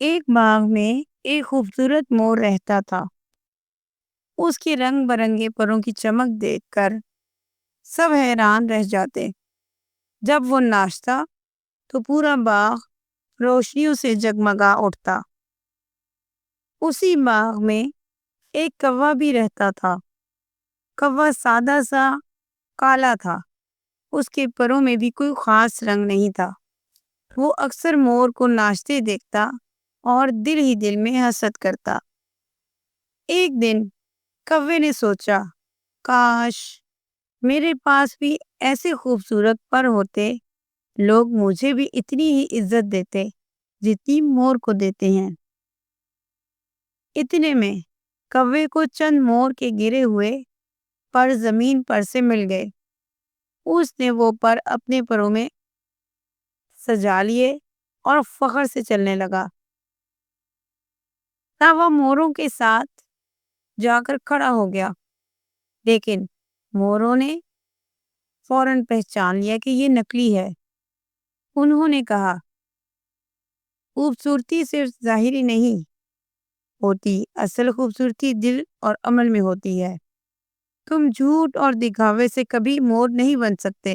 ایک باغ میں ایک خوبصورت مور رہتا تھا۔ اس کے رنگ برنگے پروں کی چمک دیکھ کر سب حیران رہ جاتے۔ جب وہ ناچتا تو پورا باغ روشنیوں سے جگمگا اٹھتا۔ اسی باغ میں ایک کوا بھی رہتا تھا۔ کوا سادہ سا کالا تھا۔ اس کے پروں میں بھی کوئی خاص رنگ نہیں تھا۔ وہ اکثر مور کو ناچتے دیکھتا اور دل ہی دل میں حسد کرتا۔ ایک دن کوے نے سوچا، کاش میرے پاس بھی ایسے خوبصورت پر ہوتے، لوگ مجھے بھی اتنی ہی عزت دیتے جتنی مور کو دیتے ہیں۔ اتنے میں کوے کو چند مور کے گرے ہوئے پر زمین پر سے مل گئے۔ اس نے وہ پر اپنے پروں میں سجا لیے اور فخر سے چلنے لگا۔ وہ موروں کے ساتھ جا کر کھڑا ہو گیا، لیکن موروں نے فوراً پہچان لیا کہ یہ نکلی ہے۔ انہوں نے کہا، خوبصورتی صرف ظاہری نہیں ہوتی، اصل خوبصورتی دل اور عمل میں ہوتی ہے۔ تم جھوٹ اور دکھاوے سے کبھی مور نہیں بن سکتے۔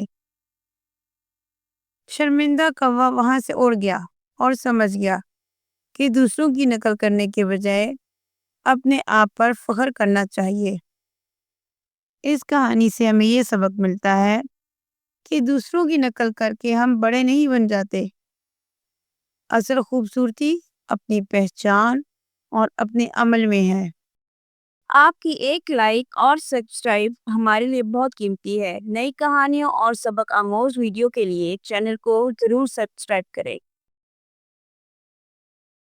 شرمندہ کوا وہاں سے اڑ گیا اور سمجھ گیا کہ دوسروں کی نقل کرنے کے بجائے اپنے آپ پر فخر کرنا چاہیے۔ اس کہانی سے ہمیں یہ سبق ملتا ہے کہ دوسروں کی نقل کر کے ہم بڑے نہیں بن جاتے۔ اصل خوبصورتی اپنی پہچان اور اپنے عمل میں ہے۔ آپ کی ایک لائک اور سبسکرائب ہمارے لیے بہت قیمتی ہے۔ نئی کہانیوں اور سبق آموز ویڈیو کے لیے چینل کو ضرور سبسکرائب کریں۔